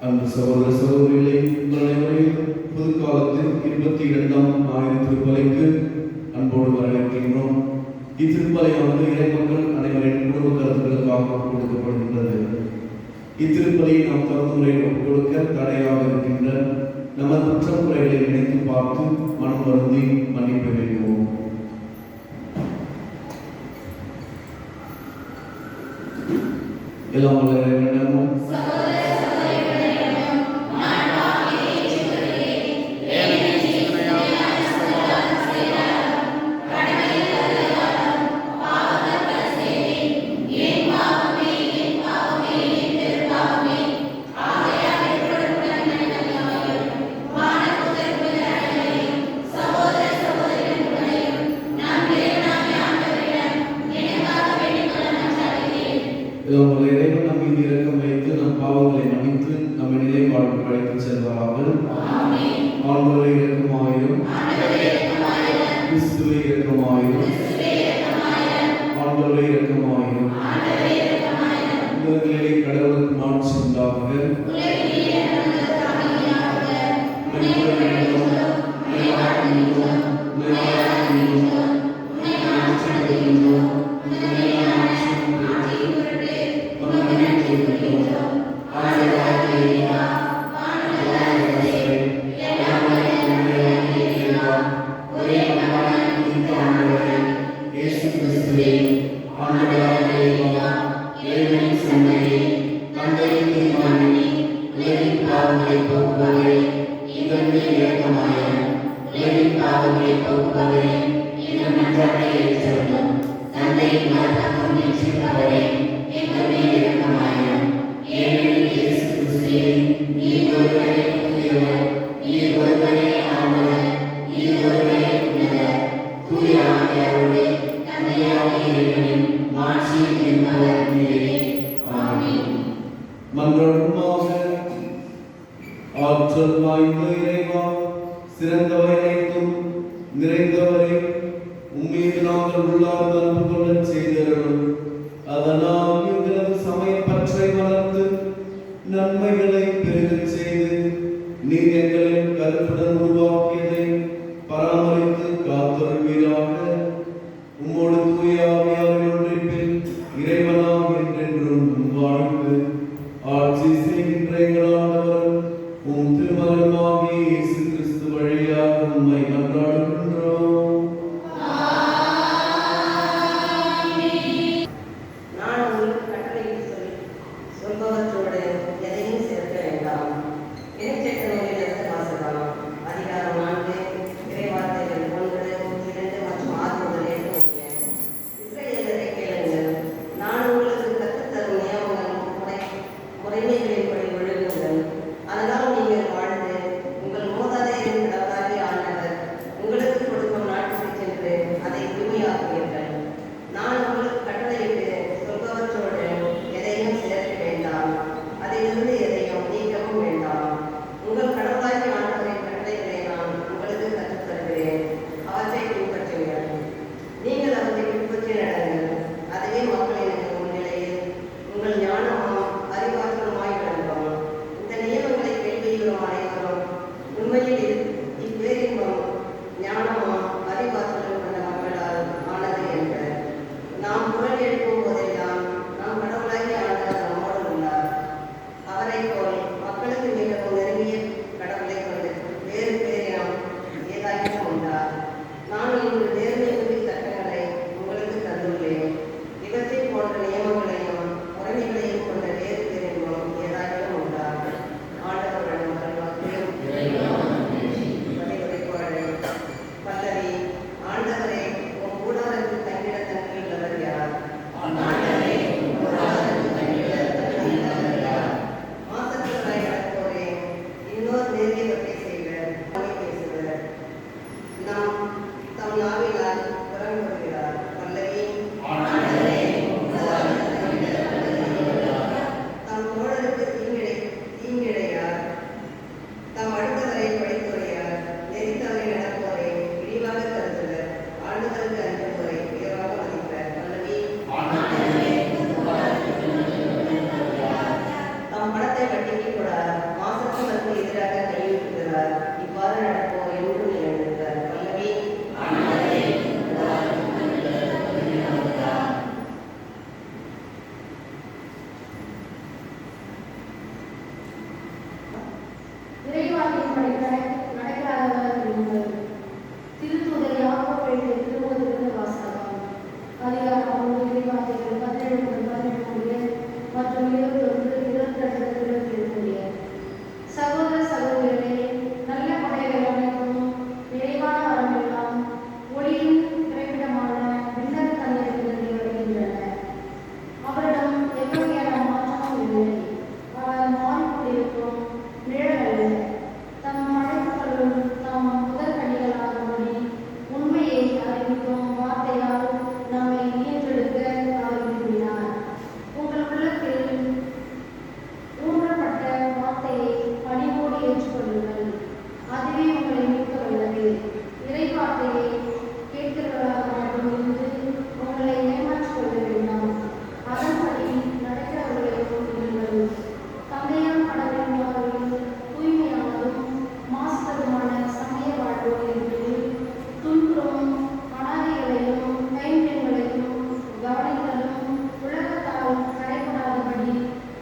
அன்பு சகோதர சகோதரிகளை உங்கள் அனைவரையும் புதுக்காலத்தில் 22ஆம் ஞாயிறு திருப்பலிக்கு அன்போடு வரவேற்கின்றோம். இத்திருப்பலியானது இறைமக்கள் அனைவரின் குடும்ப கருத்துக்களுக்காக கொடுக்கப்படுகின்றது. இத்திருப்பலியை நாம் தகுந்த முறையில் கொடுக்க தடையாக இருக்கின்ற நமது குற்றம் குறைகளை நினைத்து பார்த்து மனம் வருந்தி மன்னிப்பு வேண்டுவோம். எல்லாம் இறைவன் நம் மீது இரக்கம் வைத்து நம் பாவங்களை மன்னித்து நம்மை நிலைப்பாடு அழைத்து செல்வார்கள். ஆண்டவரே இரக்கமாயிரும், கிறிஸ்துவே இரக்கமாயிரும், ஆண்டவரே இரக்கமாயிரும். உலகிலே கடவுளுக்கு மாட்சி உண்டாகுக. ஆற்றல் வாய்ந்த இறைவா, சிறந்தவரைக்கும் நிறைந்தவரை உம்மீது நாங்கள் உள்ளார்ந்து அன்பு கொள்ளச் செய்தருளும். அதனால் எங்களது சமய பற்றை வளர்த்து நன்மைகளை பெருகச் செய்து நீர் எங்களின் கருத்துடன் உருவாக்கியதை பராமரித்து காத்தருள்வீராக. உம்மோடு தூய ஆவியாரின் ஒன்றிப்பில் இறைவனாம் என்றென்றும் வாழ்ந்து ஆட்சி செய்கின்ற எங்கள் ஆண்டவர் உம் திருமகனாகிய இயேசு கிறிஸ்து வழியாக உம்மை மன்றாடுகின்றோம். நான் உங்களுக்கு கட்டளை சொல்பவற்றோடு எதையும் சேர்க்க வேண்டாம். இணைச்சேர்க்கை வாசகம் அதிகாரம் 4 இறைவார்த்தைகள் 1, 2 மற்றும் 6 முதல் 8 முடிய. இஸ்ரவேலரை கேளுங்கள், நான் உங்களுக்கு கற்றுத்தரும் நியமங்கள் முறைமைகளின்படி ஒழுகுங்கள். அதனால் நீங்கள் வாழ்வீர்கள். நடக்காதவர் இருங்கள். திருத்தூதர் யாக்கோபு எழுதிய திருமுகத்திலிருந்து வாசகம். அதிகாரம் 1 இறைவார்த்தைகள் 17-13 மற்றும் 21-22 சகோதர சகோதரிகளே, நல்ல கொடைகள் அனைத்தும் நிறைவான வரமெல்லாம் ஒளியின் பிறப்பிடமான விண்ணக தந்தையிலிருந்து வருகின்றன. அவரிடம் எவ்வகையான மாற்றமும் இல்லை. அவர் மாறிக்கொண்டிருக்கும் நிழல் அல்ல. தம் அழைப்புகளும் தாம் முதல் கனிகளாகும்படி உண்மையை அறிவிக்கும் வார்த்தையால் நம்மை இயற்றெடுக்க அவர் விரும்பினார். உங்கள் உள்ளத்தில் ஊன்றப்பட்ட வார்த்தையை பணிவோடு ஏற்றுக்கொள்ளுங்கள். அதுவே உங்களை மீட்க வல்லது. இறைவார்த்தையை கேட்கிறவர்களாக மட்டும் இருந்து உங்களை ஏமாற்றிக் கொள்ள வேண்டாம். அதன்படி நடக்கிறவர்களையும் இருங்கள். தந்தையார் கடவுளின் பார்வையில் தூய்மையானதும் மாசுபடுமான சமய வாழ்வோடு இருந்து துன்புறும் அனாதைகளையும் கைம்பெண்களையும் கவனித்தலும் உலகத்தால் கரைபடாதபடி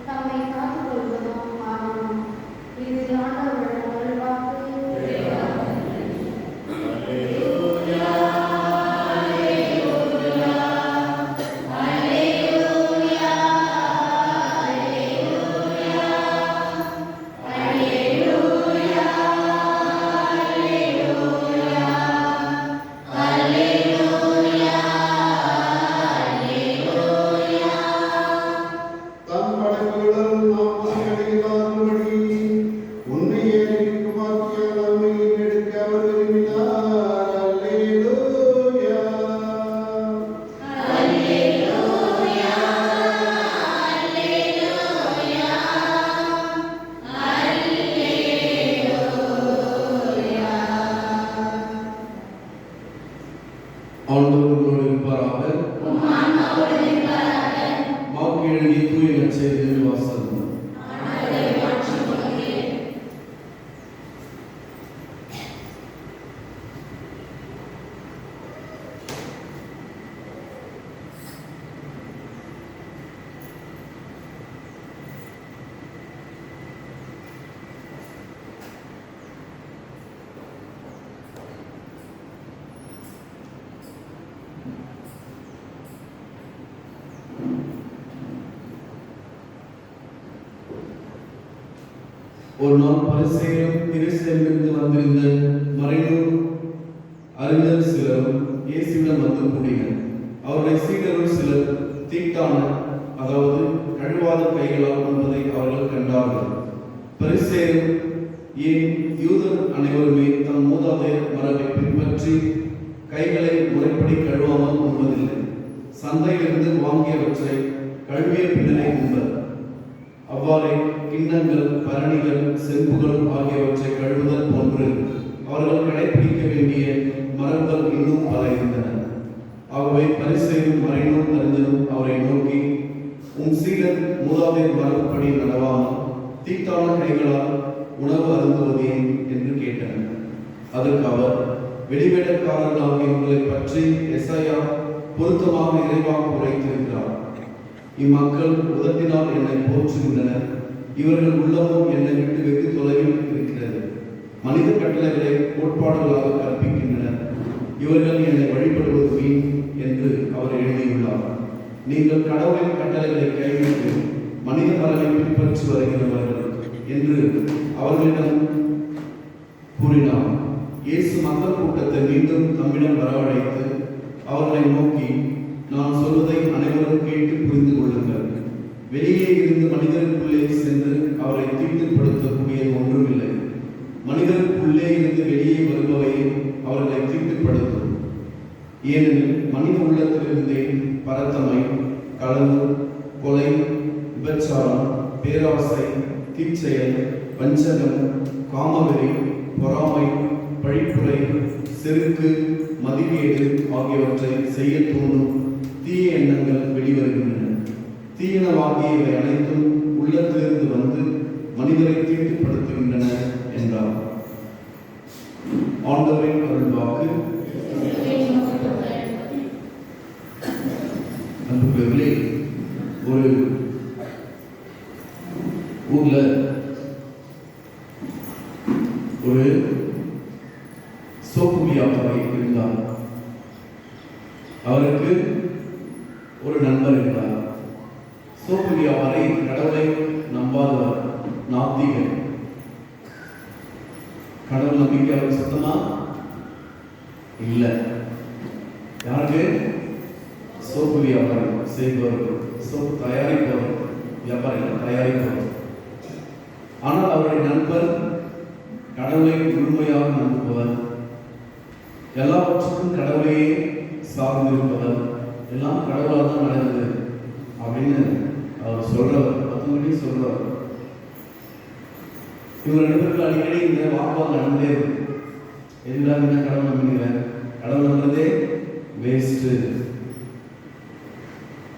தம்மை காத்துக் கொள்வதும் ஆகும். இது ஆண்டவருடைய அருள்வாக்கு. தம் படைப்புகளும் நாம் பசியடைந்தாரும்படி உண்மையை அறிவிக்குமாக்கிய நம்மை எடுக்க அவர் விரும்பினார். அல்லேலூயா. ஆண்டவர் உங்களோடு இருப்பாராக. மார்க்கு எழுதிய தூய நற்செய்தியில் வாசகம். ஒரு நாள் பரிசேயரும் எருசலேமிலிருந்து வந்திருந்த மறைநூல் அறிஞர் சிலரும் இயேசுவிடம் வந்து கூடினர். அவருடைய சீடர்கள் சிலர் தீட்டான, அதாவது கழுவாத கைகளால் உண்பதை அவர்கள் கண்டார்கள். பரிசேயரும் ஏன் யூதர் அனைவருமே தம் மூதாதையர் மரபை பின்பற்றி கைகளை முறைப்படி கழுவாமல் உண்பதில்லை. சந்தையிலிருந்து வாங்கியவற்றை கழுவிய பின்னரே உண்பர். அவ்வாறே கிண்ணங்கள், பரணிகள், செம்புகள் ஆகியவற்றை கழுவுதல் போன்று அவர்கள் கடைபிடிக்க வேண்டிய மரபுகள் இன்னும் பல இருந்தன. ஆகவே பரிசேயரும் மறைநூல் அறிஞரும் அவரை நோக்கி, உன் சீடர் மூதாதையர் மரபுப்படி நடவாமல் தீட்டான கைகளால் உணவு அருந்துவதேன் என்று கேட்டனர். அதற்கு அவர், வெளிவேடக்காரர்களாகிய உங்களை பற்றி எசாயா பொருத்தமாக இறைவாக்கு உரைத்திருக்கிறார். இம்மக்கள் உதட்டினால் என்னை போற்றுகின்றனர், இவர்கள் உள்ளமும் என்னை விட்டு வெகு தொலைவில் இருக்கிறது. மனித கட்டளைகளை கோட்பாடுகளாக கற்பிக்கின்றனர், இவர்கள் என்னை வழிபடுவது வீண் என்று அவர் எழுதியுள்ளார். நீங்கள் கடவுளின் கட்டளைகளை கைவிட்டு மனித மரபை பின்பற்றி வருகிறவர்கள் என்று அவர்களிடம் கூறினார். இயேசு மக்கள் கூட்டத்தை மீண்டும் தம்மிடம் வரவழைத்து அவர்களை நோக்கி, நான் சொல்வதை அனைவரும் கேட்டு புரிந்து கொள்ளுங்கள். வெளியே இருந்து மனிதருக்குள்ளே சென்று அவரை தீட்டுப்படுத்தக்கூடிய ஒன்றுமில்லை. மனிதருக்குள்ளே இருந்து வெளியே வருபவையே அவர்களை தீட்டுப்படுத்தும். ஏனெனில் மனித உள்ளத்திலிருந்தே பரத்தமை, களவு, கொலை, விபச்சாரம், பேராசை, தீச்செயல், வஞ்சகம், காமவெறி, பொறாமை, பழிப்புரை, செருக்கு, மதிகேடு ஆகியவற்றை செய்ய தோன்றும் தீய எண்ணங்கள் வெளிவருகின்றன. தீயனவாகியவை அனைத்தும் உள்ளத்திலிருந்து வந்து மனிதரை தீட்டுப்படுத்துகின்றன என்றார். ஆண்டவரின் அருள்வாக்கு. அன்புக்குரியவர்களே, ஒரு ஊர்ல ஒரு சோப்பு வியாபாரி இருந்தார். அவருக்கு ஒரு நண்பர் இருந்தார். சோப்பு வியாபாரி கடவுளை நம்பாதவர், நாத்திகர். கடவுள் நம்பிக்கை அவருக்கு சுத்தமா இல்லை. யாருக்கு? சோப்பு வியாபாரி செய்பவர், சோப்பு தயாரிப்பவர், வியாபாரிகள் தயாரிப்பவர். ஆனால் அவருடைய நண்பர் கடவுளை முழுமையாக நம்புபவர், எல்லாவற்றுக்கும் கடவுளையே சார்ந்திருப்பவர், எல்லாம் கடவுளால் தான் நடக்குது அப்படின்னு அவர் சொல்றவர், மற்றபடி சொல்றவர். இவங்க ரெண்டு பேருக்கு அடிக்கடி இந்த வாக்குவாதம் நடந்தே இருக்கு. எதுதான் என்ன கடவுள் நம்புறீங்க, கடவுள் நம்புறதே வேஸ்ட்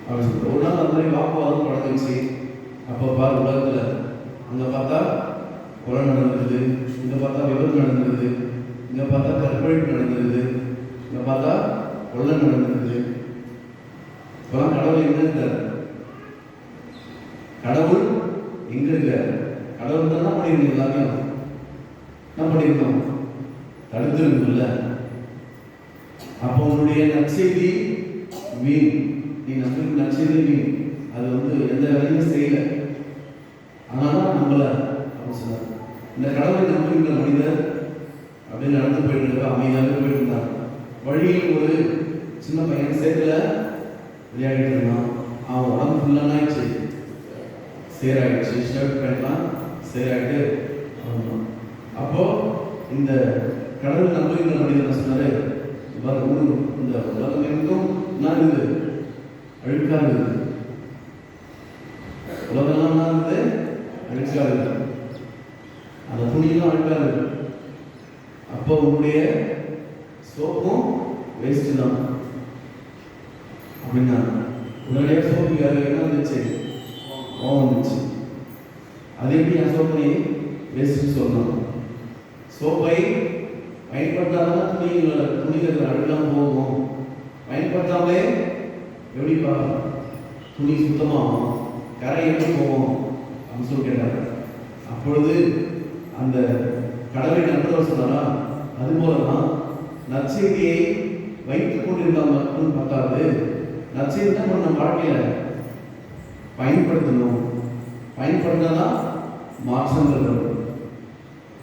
அப்படின்னு சொல்லிட்டு ஒரு நாள் அந்த மாதிரி வாக்குவாதம் தொடங்குச்சு. அப்போ பாரு, உலகத்துல அங்க பார்த்தா கொலை நடந்தது, இங்க பார்த்தா விபத்து நடந்தது, இங்க பார்த்தா கற்பழிப்பு நடந்தது, இங்க பார்த்தா கொள்ளை நடந்தது. இப்பெல்லாம் கடவுள் எங்க இருக்கார்? கடவுள் எங்க இருக்கார்? கடவுள் தான் என்ன பண்ணிருந்தோம்? எல்லாத்தையும் என்ன பண்ணிருந்தோம்? தடுத்திருந்தோம்ல. அப்போ உன்னுடைய நற்செய்தி வீண், நீ நம்பி நற்செய்தி வீண், அது எந்த வேலையும் செய்யல, அதனால நம்மள அப்படின்னு சொன்னார். இந்த கடவுளை நம்புகின்ற மனிதர் அப்படியே நடந்து போயிட்டு இருக்க, அமைதியாக போயிட்டு இருந்தார். வழியில் ஒரு சின்ன பையன் சேத்துல விளையாடிட்டு இருந்தான். அவன் உடம்பு ஃபுல்லானாயிடுச்சு, சேராயிடுச்சு, ஷர்ட் பேண்ட்லாம் சேராயிட்டு. அப்போ இந்த கடவுள் நம்புகின்ற மனிதர் சொன்னாரு, இந்த உலகம் எங்கும் நான் இது அழுக்கா இருக்குது, உலகெல்லாம் நான் இருந்து அழுக்கா இருக்கு, அந்த துணியெல்லாம் அழுக்கா இருக்கு. அப்போ உன்னுடைய சோப்பும் வேஸ்ட் தான் அப்படின்னா உடனடியாக சோப்பு என்ன வந்துச்சு? கோவம் வந்துச்சு. அது எப்படி என் சோப்பை வேஸ்ட்னு சொல்லணும்? சோப்பை பயன்படுத்தாதான் துணிகள் அழுகலாம் போகும். பயன்படுத்தாமலே எப்படிப்பா துணி சுத்தமாகும், கரை எப்படி போகும் அப்படின்னு சொல்லி கேட்டார். அப்பொழுது அந்த கடவுளை நண்பர் சொன்னாரா, அதுபோலதான் நற்செய்தியை வைத்துக் கொண்டிருந்தால் மட்டும் பத்தாது, நற்செய்தி தான் நம்ம வாழ்க்கையில பயன்படுத்தணும். பயன்படுத்தாதான் மாற்றங்கள் வரும்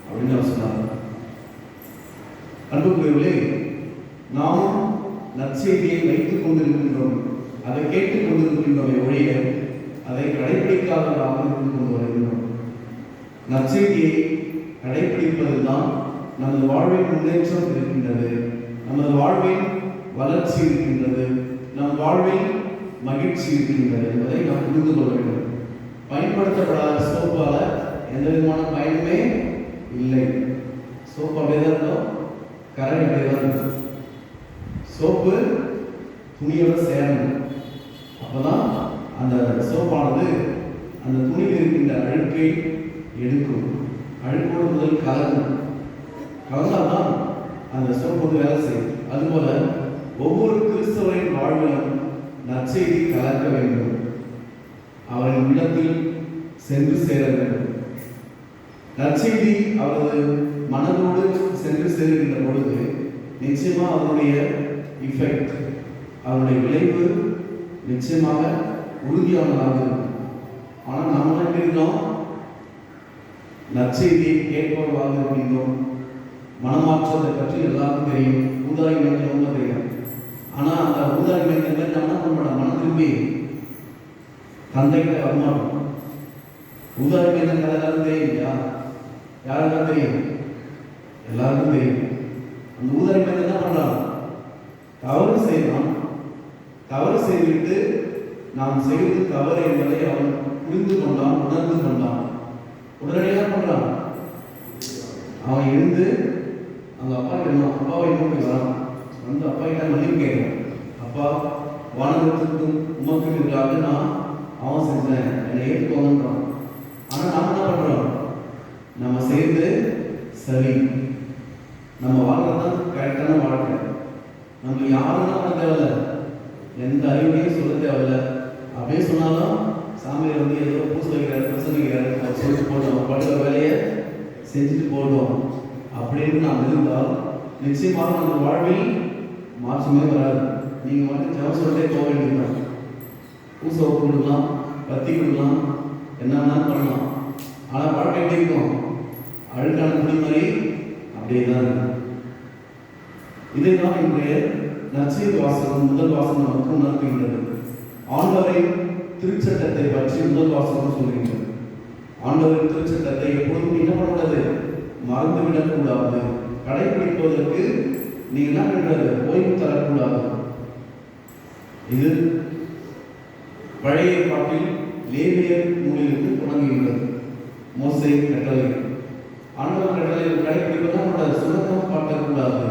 அப்படின்னு அவர் சொன்னார். அன்புக்குரியவர்களே, நாமும் நற்செய்தியை வைத்துக் கொண்டிருக்கின்றோம், அதை கேட்டுக் கொண்டிருக்கின்றோம் ஒழிய அதை கடைபிடிக்காதவராக இருந்து கொண்டு வருகின்றோம். நற்செய்தியை கடைபிடிப்பதுதான் நமது வாழ்வின் முன்னேற்றம் இருக்கின்றது, நமது வாழ்வின் வளர்ச்சி இருக்கின்றது, நம் வாழ்வில் மகிழ்ச்சி இருக்கின்றது என்பதை நாம் புரிந்து கொள்ள வேண்டும். பயன்படுத்தப்படாத சோப்பால எந்த விதமான பயனுமே இல்லை. சோப்பு அப்படியேதான் இருக்கும், கரை அப்படியேதான் இருக்கும். சோப்பு துணியோட சேரணும், அப்பதான் அந்த சோப்பானது அந்த துணியில் இருக்கின்ற அழுக்கை எடுக்கும். அழுக்கோடு முதல் கலக்கும், கலந்தால்தான் அந்த சோப்பு வேலை செய்யும். அதுபோல ஒவ்வொரு கிறிஸ்தவரின் வாழ்விலும் நற்செய்தி கலக்க வேண்டும், அவரின் உள்ளத்தில் சென்று சேர வேண்டும். நற்செய்தி அவரது மனதோடு சென்று சேருகின்ற பொழுது நிச்சயமா அவருடைய இஃபெக்ட், அவருடைய விளைவு நிச்சயமாக உறுதியானதாக இருக்கும். ஆனால் நம்ம எப்படி இருக்கோம்? நற்செய்தியை கேட்பவர்களாக இருக்கின்றோம். மனமாற்றத்தை பற்றி எல்லாருக்கும் தெரியும், ஊதாரி மையம் ரொம்ப தெரியும். ஆனால் அந்த ஊதாரி மையத்தை நம்ம நம்மளோட மனம் திரும்பி தந்தைகிட்ட வரமாட்டோம். ஊதாரி மையம் கதை எல்லாரும் தெரியும் இல்லையா? யாருக்கும் தெரியும்? எல்லாருக்கும் தெரியும். அந்த ஊதாரி மையம் என்ன பண்றான்? தவறு செய்யலாம், தவறு செய்துவிட்டு நாம் செய்வது தவறு என்பதை அவன் புரிந்து கொண்டான், உணர்ந்து கொண்டான். உடனடியாக பண்றான், அவன் எழுந்து அந்த அப்பாவை நோக்கி வரான். வந்து அப்பா கிட்ட மன்னிப்பு கேட்கிறான். அப்பா, வானகத்திற்கும் உமக்கும் இருக்காது நான் அவன் செஞ்சேன், என்னை ஏற்றுக்கோங்கன்றான். ஆனால் நாம் என்ன பண்றோம்? நம்ம செய்து சரி, நம்ம வாழ்றதுதான் கரெக்டான வாழ்க்கை. நம்ம யாரும் பண்ண தேவையில்லை, எந்த அறிவுரையும் சொல்ல தேவையில்லை. அப்படியே சொன்னாலும் சாமியார் ஏதோ பூச வைக்கிறாரு, பிரசங்க வைக்கிறாரு, சொல்லிட்டு போட்டோம், படுற வேலையை செஞ்சுட்டு போட்டோம். அப்படின்னு நாம் இருந்தால் நிச்சயமாக நம்ம வாழ்வில் மாற்றமே வராது. நீங்கள் வந்து ஜெபம் சொல்லிட்டே போக வேண்டியதுதான். பூசை கொடுக்கலாம், பத்தி கொடுக்கலாம், என்னென்ன பண்ணலாம். ஆனால் வாழ்க்கை எப்படி இருக்கும்? அழுக்கான துணி மாதிரி அப்படியே தான் இருக்கும். இதை தான் இன்றைய நற்செய்தி வாசகம் முதல் வாசகம் நமக்கு உணர்த்துகின்றது. ஆண்டவரின் திருச்சட்டத்தை பற்றி முதல் வாசகம் சொல்கின்றது. ஆண்டவரின் திருச்சட்டத்தை எப்பொழுதும் என்ன பண்ணக்கூடாது? மறந்துவிடக்கூடாது. கடைபிடிப்பதற்கு நீ என்ன பண்றது? ஓய்வு தரக்கூடாது. இது பழைய ஏற்பாட்டில் லேவியர் நூலிலிருந்து தொடங்குகின்றது. மோசே கட்டளை, ஆண்டவர் கட்டளை கடைபிடிப்பதான் சுலகம் காட்டக்கூடாது.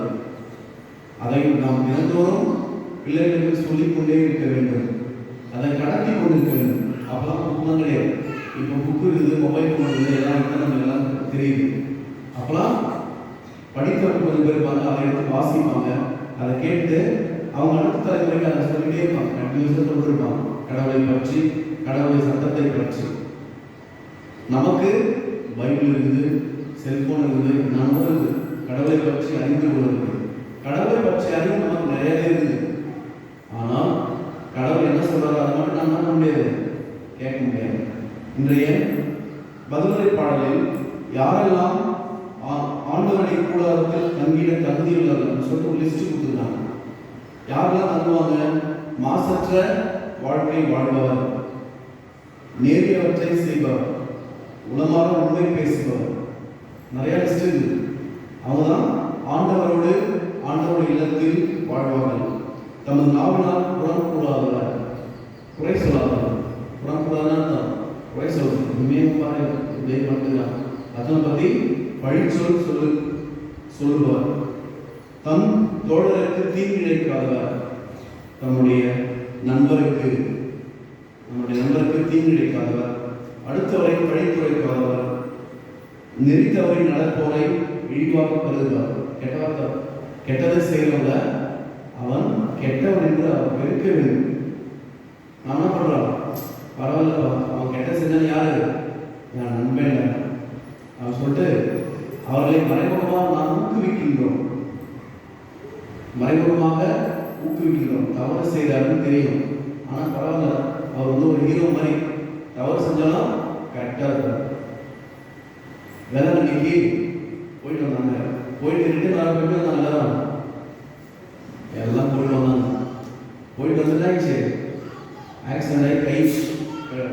அதை நாம் தினந்தோறும் பிள்ளைகளுக்கு சொல்லிக் கொண்டே இருக்க வேண்டும். அதை கடத்தி கொண்டிருக்க வேண்டும். அப்பதான் புத்தகம் கிடையாது. இப்போ புக்கு இருக்குது, மொபைல் ஃபோன் இருக்குது, எல்லாம் நம்ம எல்லாம் தெரியுது. அப்போலாம் படித்தவர்கள் கொஞ்சம் பேர் இருப்பாங்க, அதை எடுத்து வாசிப்பாங்க, அதை கேட்டு அவங்க அடுத்த தலைமுறைக்கு அதை சொல்லிட்டே இருப்பாங்க. கண்டினியூஸாக சொல்லிருப்பாங்க கடவுளை பற்றி, கடவுளை சட்டத்தை பற்றி. நமக்கு பைபிள் இருக்குது, செல்போன் இருக்குது, நம்பர் இருக்குது. கடவுளை பற்றி அறிந்து கொள்வது, கடவுளை பற்றி அறிவு நமக்கு நிறையவே இருக்குது. ஆனால் கடவுள் என்ன சொல்றாரு அதை மட்டும் நம்ம பண்ண முடியாது, கேட்க முடியாது. இன்றைய பதிலுரை பாடலில் யாரெல்லாம் ஆண்டவருடைய கூடாரத்தில் தங்கிட தகுதியுள்ளவர்கள் சொல்லிட்டு ஒரு லிஸ்ட் கொடுத்துருக்காங்க. யாரெல்லாம் தங்குவாங்க? மாசற்ற வாழ்க்கை வாழ்பவர், நேரியவற்றை செய்பவர், உளமாற உண்மை பேசுபவர், நிறைய லிஸ்ட் இருக்குது. அவங்க தான் ஆண்டவரோடு ஆண்டவருடைய இல்லத்தில் வாழ்வார்கள். தமது நாவினால் புறக்கூடாதவர், குறை சொல்லாதவர். புறக்கூடாதுன்னா குறை சொல்றது, இனிமேல் பாரு இதே பண்ணுறான், அதனை பற்றி பழிச்சொல் சொல்லுவார். தம் தோழருக்கு தீங்கு இழைக்காதவர், நம்முடைய நண்பருக்கு தீங்கு இழைக்காதவர், அடுத்தவரை பழித்துரைக்காதவர், நெறித்தவரை நடப்போரை இழிவாக கருதுவார். கெட்டதை செய்கிறவங்க அவன் கெட்டவன் என்று அவர் வெறுக்க வேண்டும். நான் என்ன பண்றான்? பரவாயில்ல, அவன் கெட்ட செஞ்சாலும் யாரு? நான் நண்பன் அவன் சொல்லிட்டு அவர்களை மறைமுகமாக நாம் ஊக்குவிக்கின்றோம். தவறு செய்கிறாருன்னு தெரியும். ஆனால் பரவாயில்ல, அவர் வந்து ஒரு ஹீரோ மாதிரி. தவறு செஞ்சாலும் கரெக்டாக இருக்கார். வேளாங்கண்ணிக்கு போயிட்டு வந்தாங்க. போயிட்டு ரிட்டர்ன் வர போயிட்டு வந்தாங்க. எல்லாம் போயிட்டு வந்தாங்க. போயிட்டு வந்துட்டாச்சு, ஆக்சிடென்ட் ஆகி கை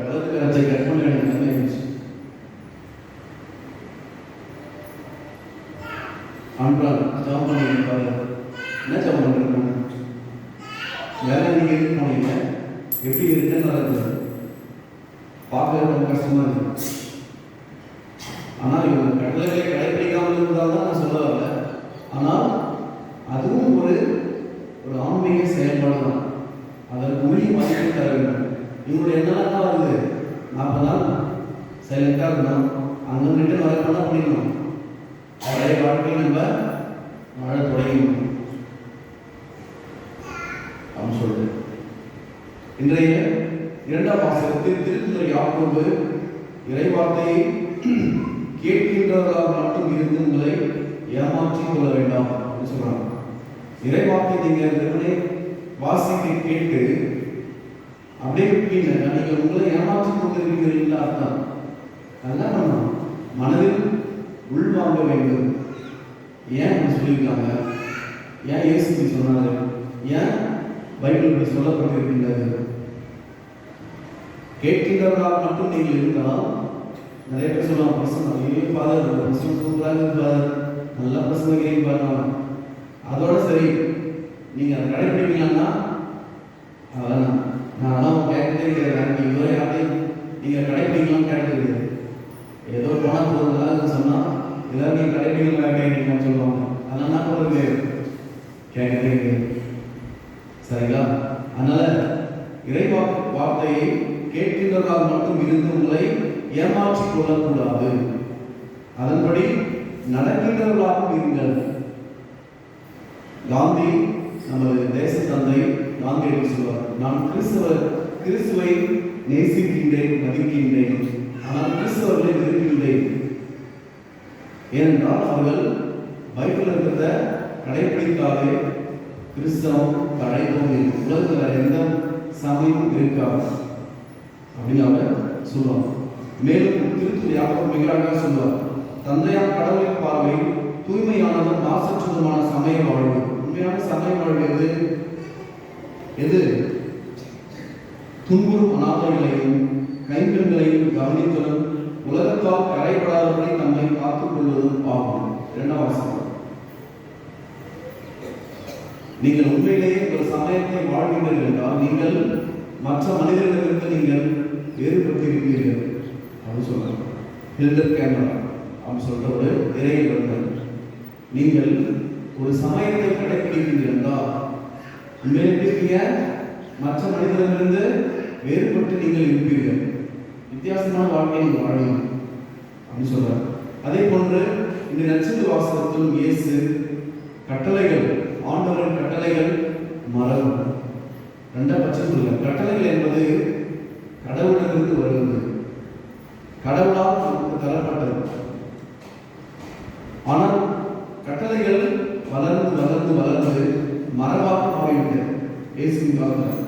வலது கரத்தை கட் பண்ண வேண்டிய நிலைமை இருந்துச்சு. ஆண்கள் ஜாப் பண்ணியிருப்பாரு. என்ன ஜாப் பண்ணிருக்காங்க? வேலை நீங்கள் எதுக்கு போனீங்க? எப்படி ரிட்டர்ன் நடக்குது? பார்க்க ரொம்ப கஷ்டமா இருக்கு. ஆனால் இவங்க கட்டளைகளை கடைபிடிக்காமல் இருந்தால் தான் நான் சொல்ல வரல. ஆனால் அதுவும் ஒரு ஆன்மீக செயல்பாடு தான். அதற்கு உரிய மதிப்பு தர வேண்டும். இவங்களுடைய என்னெல்லாம் வருது? 40 நாள் சைலண்டாக இருக்கணும், அங்கே ரிட்டர்ன் வரப்போனா பண்ணிடணும். பழைய வாழ்க்கை நம்ம வாழ தொடங்கணும் அப்படின்னு சொல்லுது. இன்றைய 2ஆம் வாசகத்தில் திருத்துறை யாக்கோபு இறைவார்த்தையை கேட்கின்றவர்களாக மட்டும் இருந்து உங்களை ஏமாற்றிக் கொள்ள வேண்டாம் அப்படின்னு சொல்றாங்க. இறைவார்த்தை நீங்க வெறுமனே வாசிக்க கேட்டு அப்படியே விட்டீங்க, நீங்கள் உங்களை ஏமாற்றிக் கொண்டிருக்கிறீங்களா? அர்த்தம் நல்லா பண்ணணும், மனதில் உள்வாங்க வேண்டும். ஏன் அப்படி சொல்லியிருக்காங்க? ஏன் இயேசு சொன்னாரு? ஏன் பைபிள் இப்படி சொல்லப்பட்டிருக்கின்றது? கேட்கின்றவர்களாக மட்டும் நீங்கள் இருந்தால் நிறைய பேர் சொல்லுவாங்க, பிரசங்கம் ஃபாதர் பிரசங்கம் சூப்பராக இருப்பார், நல்லா பிரசங்கம் பாருங்க. அதோட சரி, நீங்கள் அதை கடைபிடிக்கலாம்னா அதான் நான் கேட்கவே கிடையாது. இதுவரை யாரையும் நீங்கள் கடைபிடிக்கலாம் கேட்டது ஏதோ போனால் போதும் சொன்னால் எல்லாரும் நீங்கள் கடைபிடிக்கலாம் கேட்கணும்னு சொல்லுவாங்க. அதெல்லாம் என்ன பண்ணுறது? கேட்கவே சரிங்களா? அதனால வார்த்தையை கேட்கின்றதால் மட்டும் இருந்து உங்களை ஏமாற்றிக் கொள்ளக்கூடாது. அதன்படி நடக்கின்றவர்களாகவும் இருங்கள். காந்தி, நமது தேச தந்தை காந்தியடிகள் சொல்வார், நான் கிறிஸ்துவை நேசிக்கின்றேன், மதிக்கின்றேன், ஆனால் கிறிஸ்தவர்களை விரும்புகின்றேன். ஏனென்றால் அவர்கள் பைபிள் இருக்கிறத கடைபிடித்தாலே கிறிஸ்தவம் தழைத்தோம் இருக்கு. உலகத்தில் வேற எந்த சமயமும் இருக்காது அப்படின்னு அவர் சொல்லுவாங்க. மேலும் திருத்தூதர் யாக்கோபு மிக அழகாக சொல்லுவார், தந்தையார் கடவுளின் பார்வை தூய்மையானதும் மாசற்றதுமான சமய வாழ்வு. உண்மையான சமய வாழ்வு எது? துன்புறும் அநாதைகளையும் கைம்பெண்களையும் கவனித்தலும் உலகத்தால் கரைபடாதபடி நம்மை காத்துக் கொள்வதும் ஆகும். 2ஆம் வசனம். நீங்கள் உண்மையிலேயே ஒரு சமயத்தை வாழ்வீர்கள் என்றால் நீங்கள் மற்ற மனிதர்களிடமிருந்து நீங்கள் வேறுபட்டிருப்பீர்கள் அப்படின்னு சொல்றாங்க. ஹில்டர் கேமரா அப்படின்னு சொல்ற ஒரு இறையில் வந்தார். நீங்கள் ஒரு சமயத்தை கடைபிடிப்பீர்கள் என்றால் உண்மையிலேயே மற்ற மனிதர்களிடமிருந்து வேறுபட்டு நீங்கள் இருப்பீர்கள். வித்தியாசமான வாழ்க்கையை நீங்கள் வாழ்வீங்க அப்படின்னு சொல்றாரு. அதே போன்று இந்த நற்செய்தி வாசகத்திலும் இயேசு கட்டளைகள், ஆண்டவரின் கட்டளைகள் மரபு 2 பட்சம் சொல்ல. கட்டளைகள் என்பது கடவுளிலிருந்து வருவது, கடவுளால் நமக்கு தரப்பட்டது. ஆனால் கட்டளைகள் வளர்ந்து வளர்ந்து வளர்ந்து மரபாக மாறிவிட்டது. இயேசுவின் காலத்தில்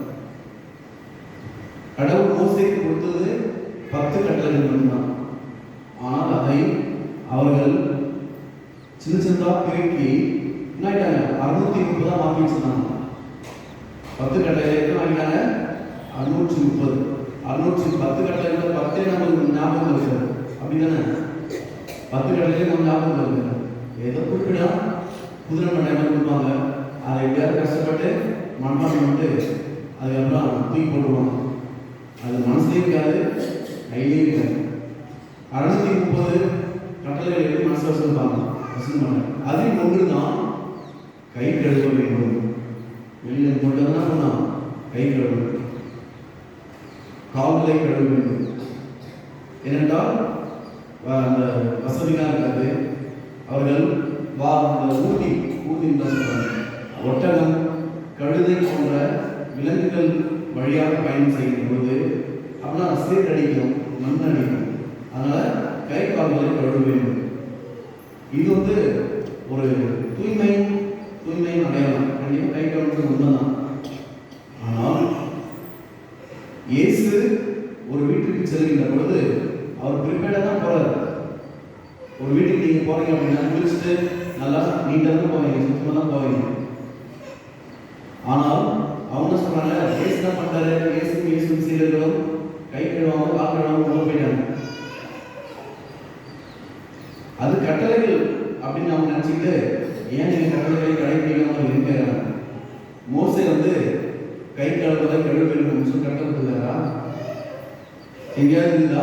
கடவுள் மோசேக்கு கொடுத்தது 10 கட்டளைகள் மட்டும்தான். ஆனால் அதை அவர்கள் சின்ன சின்னதாக பெருக்கி என்ன ஆகிட்டாங்க, 630 மாற்றி வச்சிருந்தாங்க. 10 கட்டளை ஆகிட்டாங்க 630. 610 கட்டளைகள் 10 நமக்கு ஞாபகம் இருக்கிறது அப்படிதானே? 10 கட்டளைகள் நம்ம ஞாபகம் இருக்கிறது. ஏதோ குறிப்பிடா குதிரை மண்டை கொடுப்பாங்க, அதை எப்படியாவது கஷ்டப்பட்டு மண்பாடம் பண்ணிட்டு அதுக்கப்புறம் தூக்கி போட்டுருவாங்க. அது மனசுலேயே இருக்காது, கையிலே இருக்காது. 630 கட்டளைகள் எப்படி மனசு வசூல்பாங்க வசூல் பண்ண. அதில் ஒன்று தான் கை கழுவ வேண்டும். வெளியில் கொண்டு தான் சொன்னான் கை கழுவ, கால்களை கழுவ வேண்டும். ஏனென்றால் அந்த வசதியாக இருக்காது. அவர்கள் அந்த ஊட்டி சொல்றாங்க, ஒட்டகம் கழுதை போன்ற விலங்குகள் வழியாக பயணம் செய்யும் பொழுது அப்படின்னா சீர் அடிக்கும், மண் அடிக்கும். அதனால கை கால்களை கழுவ வேண்டும். இது ஒரு தூய்மை அடையாளம். கண்டிப்பாக கை கழுவுறது உண்மைதான். ஆனால் இயேசு ஒரு வீட்டுக்கு செல்கின்ற பொழுது அவர் ப்ரிப்பேர்டாக தான் போறாரு. ஒரு வீட்டுக்கு நீங்க போறீங்க அப்படின்னா குளிச்சுட்டு நல்லா நீட்டாக தான் போவீங்க, சுத்தமாக தான் போவீங்க. ஆனால் அவங்க சொல்றாங்க, இயேசு தான் பண்றாரு, இயேசு சீடர்களும் கை கழுவாங்க கால் கழுவாங்க உள்ள போயிட்டாங்க. அது கட்டளைகள் அப்படின்னு அவங்க நினைச்சுக்கிட்டு ஏன் நீங்க கட்டளைகளை கடைபிடிக்காம இருக்கிறாங்க. மோசே கை கழுவுவதை கழுவிடும் சொல்லி கட்டப்பட்டுள்ளாரா? எங்கேயாவது இருந்தா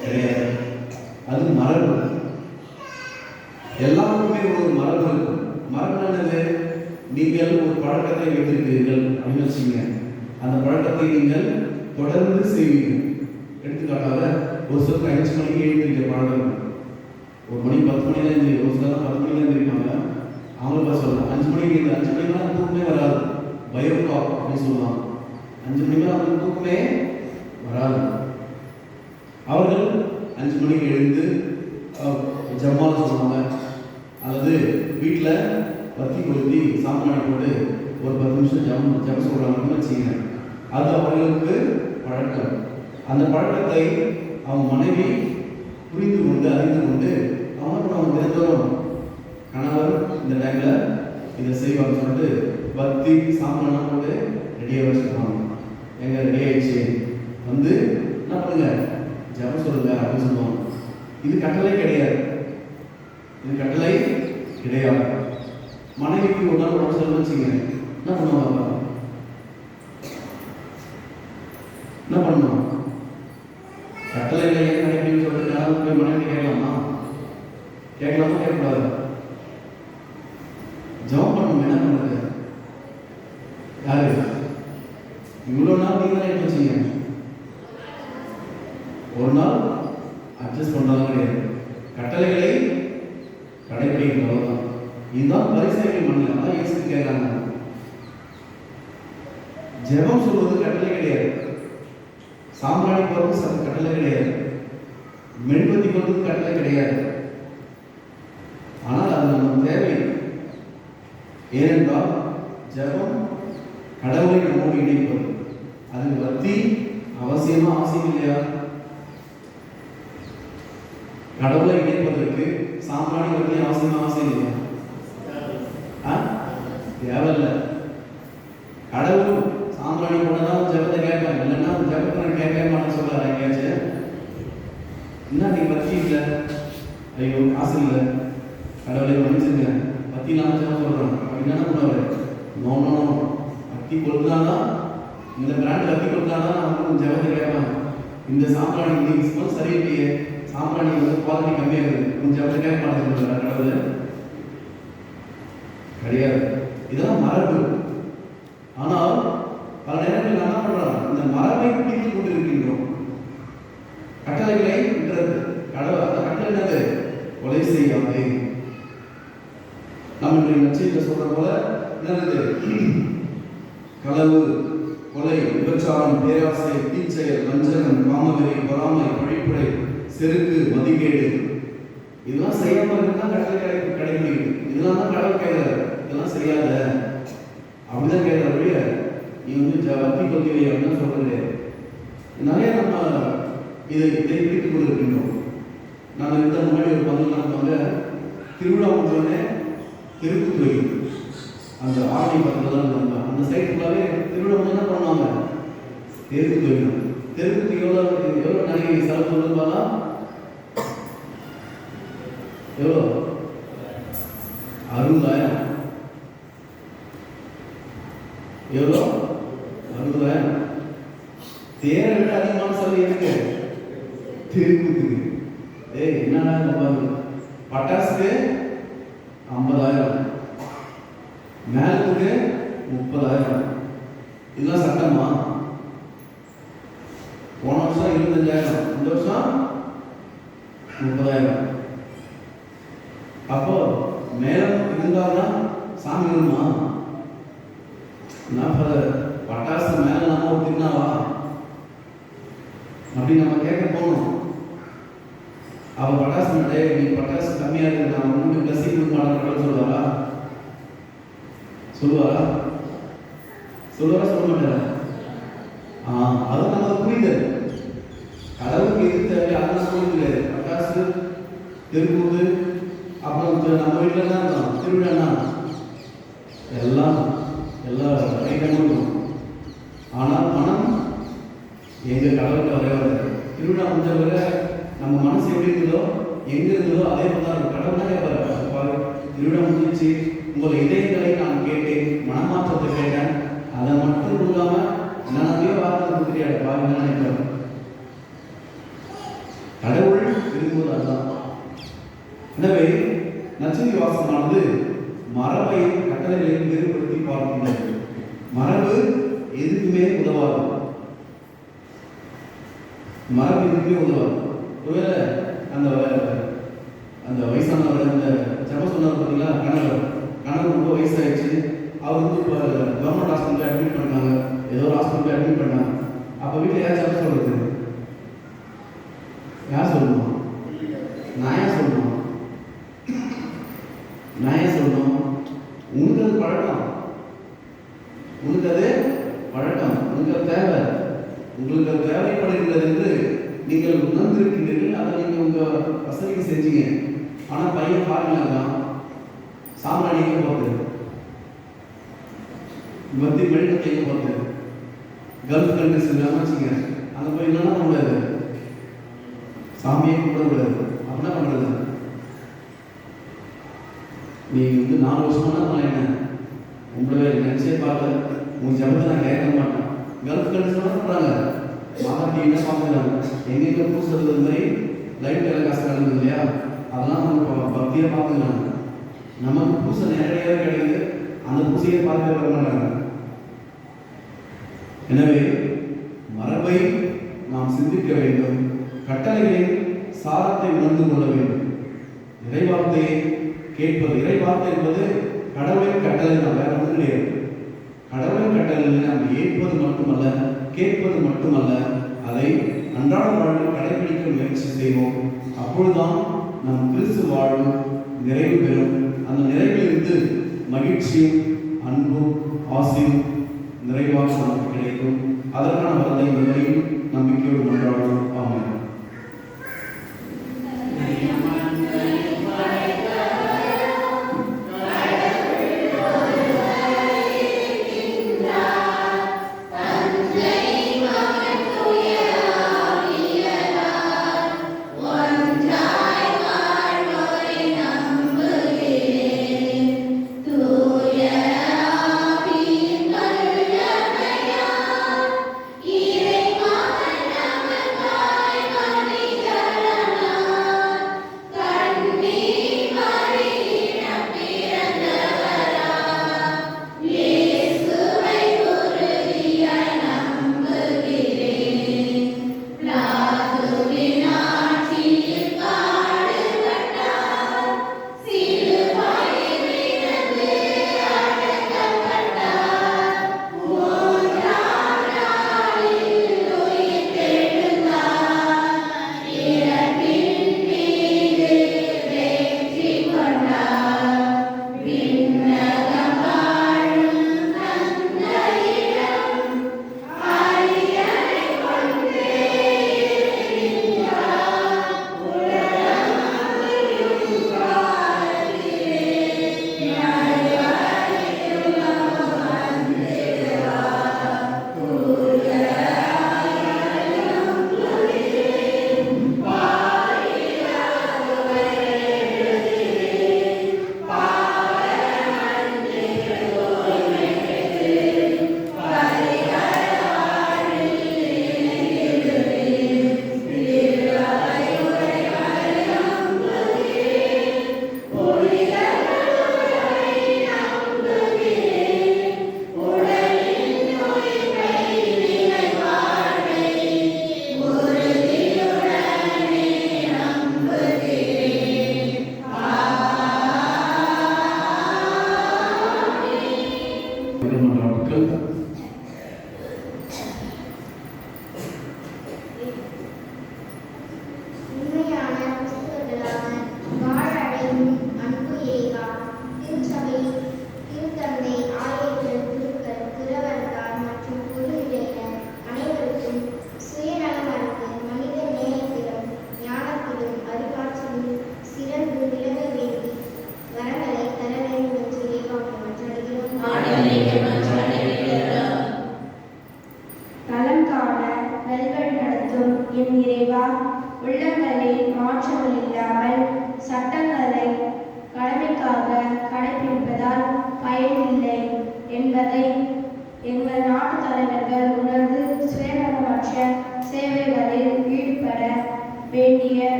கிடையாது. அது மரபு. எல்லாருக்குமே ஒரு மரபு இருக்கும். மரபு என்னது? நீங்கள் ஒரு பழக்கத்தை வைத்திருக்கிறீர்கள் அப்படின்னு வச்சுங்க, அந்த பழக்கத்தை நீங்கள் தொடர்ந்து செய்வீங்க. எடுத்துக்காட்டாக ஒரு சிலருக்கு 5 மணிக்கு எழுந்திருக்கிற பழக்கம், ஒரு மணி 10 மணி தான் எழுந்திருக்கும், ஒரு சிலர் 10 மணி தான் எழுந்திருப்பாங்க. அவங்கள பார்த்து சொல்லலாம் 5 மணிக்கு 5 மணிக்கெல்லாம் தூக்கமே வராது, பயோகாப் அப்படின்னு சொல்லுவாங்க. 5 மணிக்கெல்லாம் அவங்களுக்கு தூக்கமே வராது. அவர்கள் 5 மணிக்கு எழுந்து ஜம்மால சொல்லுவாங்க, அல்லது வீட்டில் பத்தி கொளுத்தி சாம்பிராணி போட்டு ஒரு 10 நிமிஷம் ஜபம் சொல்றாங்கன்னு வச்சுக்கங்க. அது அவர்களுக்கு பழக்கம். அந்த பழக்கத்தை அவங்க மனைவி புரிந்து கொண்டு அறிந்து கொண்டு அவங்க தினத்தோறும் கணவர் இந்த டைம்ல இதை செய்வாங்க சொல்லிட்டு பத்தி சாம்பிராணி போட்டு ரெடியாக வச்சுருப்பாங்க. எங்க ரெடி ஆயிடுச்சு என்ன பண்ணுங்க ஜபம் சொல்லுங்க அப்படின்னு சொல்லுவாங்க. இது கட்டளை கிடையாது, இது கட்டளை கிடையாது. மனைவிக்கு ஒரு நாள் உடம்பு சொல்ல வச்சுங்க, என்ன பண்ணுவாங்க? என்ன பண்ணுவோம்? கட்டளைகளை ஏன் கடைபிடின்னு சொல்லிட்டு யாரும் போய் மனைவி கேட்கலாமா? கேட்கக்கூடாது. ஜபம் பண்ணுங்க. என்ன பண்ணுறது? யாரு இவ்வளோ நாள் நீங்க தான் எடுத்து வச்சீங்க, ஒரு நாள் அட்ஜஸ்ட் பண்றதும் கிடையாது. கட்டளைகளை கடைபிடிக்கிறோம் தான். இதுதான் பரிசேயர்கள் மண்ணில் தான் இயேசு கேட்கிறாங்க. ஜெபம் சொல்வது கட்டளை கிடையாது, சாம்பிராணி போறது கட்டளை கிடையாது, மென்பத்தி போறது கட்டளை கிடையாது. ஆனால் அது நமக்கு தேவை. ஏனென்றால் ஜெபம் கடவுளை நம்மோடு இணைப்பது. அது பக்தி அவசியமா அவசியம் இல்லையா? கடவுளை இணைப்பதற்கு சாம்பிராணி பக்தி அவசியமா அவசியம் இல்லையா? தேவையில்லை. கடவுள் சாம்பிராணி போனதான் ஜெபத்தை கேட்பாங்க, இல்லைன்னா ஜெபத்தை கேட்க மாட்டேன்னு சொல்றாரு எங்கேயாச்சும். என்ன நீ பக்தி இல்லை, ஐயோ காசு இல்லை, கடவுளை மன்னிச்சுங்க, பக்தி இல்லாமல் ஜெபம் சொல்றோம் அப்படின்னா பண்ணுவாரு. நோ நோ நோ, பக்தி கொடுத்தாதான், இந்த பிராண்ட் பக்தி கொடுத்தாதான் அவங்க ஜெபத்தை கேட்பாங்க. இந்த சாம்பிராணி நீ ஸ்மெல் சரியில்லையே, சாம்பிராணி வந்து குவாலிட்டி கம்மியாகுது, கொஞ்சம் ஜெபத்தை கேட்க மாட்டேங்குது கடவுள் கிடையாது. இதெல்லாம் மரபு. ஆனால் பல நேரங்களில் என்ன பண்றோம், இந்த மரபை பிடித்துக் கொண்டிருக்கின்றோம். கட்டளைகளை விட்டுறது. கடவுள் அந்த கட்டளை என்னது? கொலை செய்யாதே. நம்ம இன்றைய நற்செய்தியில சொல்ற போல என்னது? களவு, கொலை, விபச்சாரம், பேராசை, தீச்செயல், வஞ்சகம், காமவெறி, பொறாமை, பழிப்புரை, செருக்கு, மதிகேடு, இதெல்லாம் செய்யாம இருந்தா கட்டளை கடைபிடிக்குது. இதெல்லாம் தான் கடவுள் கேட்கிறார். இதெல்லாம் செய்யாத அப்படிதான் கேட்கிற வழிய நீ வந்து பக்தி கொள்கை வை அப்படின்னு சொல்றது. நிறைய நம்ம இதை பிடித்துக் கொண்டிருக்கின்றோம். நான் இருந்த முன்னாடி ஒரு பங்கு நடப்பாங்க, திருவிழா முடிஞ்சோடனே தெருக்கு கோயில் அந்த ஆரணி பக்கத்தில் தான் இருந்தாங்க. அந்த சைட் ஃபுல்லாகவே திருவிழா வந்து என்ன பண்ணுவாங்க, தெருக்கு கோயில். தெருவுக்கு எவ்வளோ நிறைய செலவு சொல்லுவாங்க, எவ்வளோ? 60,000. எவ்வளோ? 60,000. தேரை விட அதிகமான செலவு எதுக்கு? தெருக்கூத்துக்கு. என்னடா பாருங்க, பட்டாசுக்கு 50,000, மேலத்துக்கு 30,000. இதெல்லாம் சட்டமா? போன வருஷம் 25,000, இந்த வருஷம் 30,000. அப்போ மேலம் இருந்தால்தான் சாமி வருமா? பட்டாசு மேல நம்ம ஒரு தின்னாவா அப்படி நம்ம கேட்க போகணும். அவ பட்டாசு நீ பட்டாசு கம்மியா இருக்கு, நான் உங்களுக்கு பிளஸிங் கொடுக்க மாட்டேன் சொல்லுவாரா? சொல்லுவாரா? சொல்ல மாட்டாரா? அது நமக்கு புரியுது. கடவுளுக்கு எது தேவை அதெல்லாம் புரியுது. பட்டாசு, தெருக்கூத்து, அப்புறம் நம்ம வீட்டில் தான் இருக்கோம் திருவிழானா எல்லாம் ஐட்டமும். ஆனால் மனம் எங்க கடவுளுக்கு வரையாது. திருவிழா முடிஞ்ச பிறகு நம்ம மனசு எப்படி இருக்குதோ எங்க இருக்குதோ அதே மாதிரி தான் இருக்கும். கடவுள் தான் கேட்பாரு, திருவிழா முடிஞ்சிச்சு, உங்களை இதயங்களை நான் கேட்டேன், மனமாற்றத்தை கேட்டேன், அதை மட்டும் கொடுக்காம என்னென்னத்தையோ வார்த்தை கொடுத்துறியாடு பாருங்க நினைக்கிறேன். கடவுள் விரும்புவது அதுதான். எனவே நற்செய்தி வாசகமானது மரபையும் கட்டளைகளையும் வேறுபடுத்தி பார்க்கின்றது. மரபு எதுக்குமே உதவாது. மரபு எதுக்குமே உதவாது. ஒருவேளை அந்த வயசானவர் அந்த ஜப சொன்னார் பார்த்தீங்களா, கணவர் ரொம்ப வயசாயிடுச்சு, அவர் வந்து இப்போ கவர்மெண்ட் ஹாஸ்பிட்டலில் அட்மிட் பண்ணாங்க, ஏதோ ஒரு ஹாஸ்பிட்டலில் அட்மிட் பண்ணாங்க. அப்போ வீட்டில் யார் ஜபம் சொல்றது? யார் சொல்லணும்? நான் ஏன் சொல்லணும்? உனக்கு அது பழக்கம், உனக்கு அது பழக்கம், உனக்கு அது தேவை, உங்களுக்கு அது தேவைப்படுகிறது என்று நீங்கள் உணர்ந்திருக்கின்றீர்கள். அதை நீங்கள் உங்கள் வசதிக்கு செஞ்சீங்க. ஆனால் பையன் பாருங்களாங்க, சாம்பிராணி எங்கே போகிறது, பக்தி மெடிக்கல் எங்கே போகிறது, கல்ஃப் கண்ட்ரிஸ் இல்லாமல் வச்சுங்க, அங்கே போய் என்னென்ன பண்ணக்கூடாது, சாமியை கும்பிடக்கூடாது. அப்படின்னா பண்ணுறது நீ வந்து 4 வருஷமா நான் என்ன உங்களை நினைச்சே பார்க்கல, உங்க ஜபத்தை நான் கேட்க மாட்டேன். கல்ஃப் கண்ட்ரிஸ் பண்ணுறாங்க, மாதா டிவினா பார்க்குறாங்க, எங்கெங்க பூசுறது மாதிரி லைட் டெலிகாஸ்ட் நடந்தது இல்லையா, அதெல்லாம் நம்ம பக்தியாக பார்த்துக்கிறாங்க. நமக்கு பூசை நேரடியாக கிடையாது, அந்த பூசையை பார்க்க வர மாட்டாங்க. எனவே மரபை நாம் சிந்திக்க வேண்டும், கட்டளைகளின் சாரத்தை உணர்ந்து கொள்ள வேண்டும். இறைவார்த்தையை கேட்பது, இறைவார்த்தை என்பது கடவுளின் கட்டளை, நாம் வேற ஒன்றும் கிடையாது. கடவுளின் கட்டளை நாம் ஏற்பது மட்டுமல்ல, கேட்பது மட்டுமல்ல, அதை அன்றாட வாழ்வில் கடைபிடிக்க முயற்சி செய்வோம். அப்பொழுதுதான் நம் கிறிஸ்து வாழ்வு நிறைவு பெறும். அந்த நிறைவிலிருந்து மகிழ்ச்சியும் அன்பும் ஆசையும் நிறைவாக நமக்கு கிடைக்கும். அதற்கான வரத்தை முறையும் நம்பிக்கையோடு கொண்டாடுவோம். ஆமென்.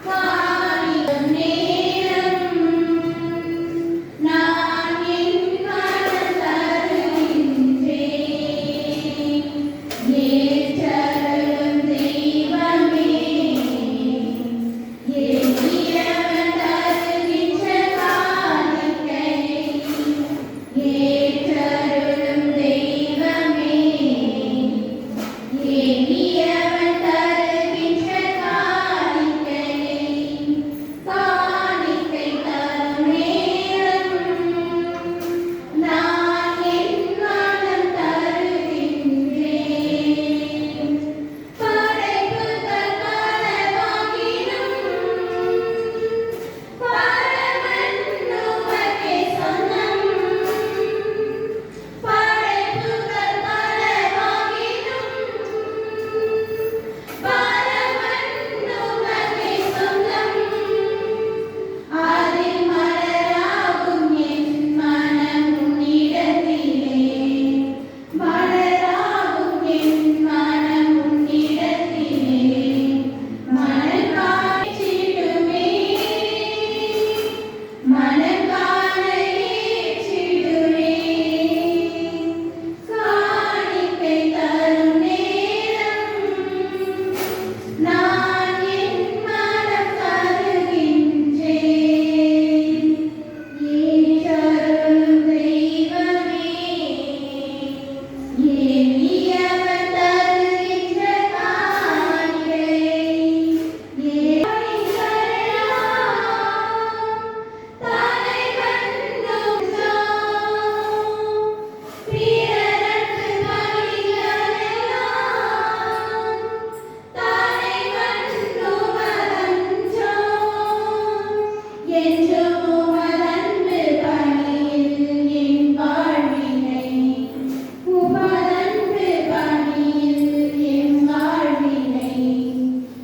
நான் என்றும் உமதன்பு பணியில் என் வாழ்வினை உமதன்பு பணியில் என் வாழ்வினை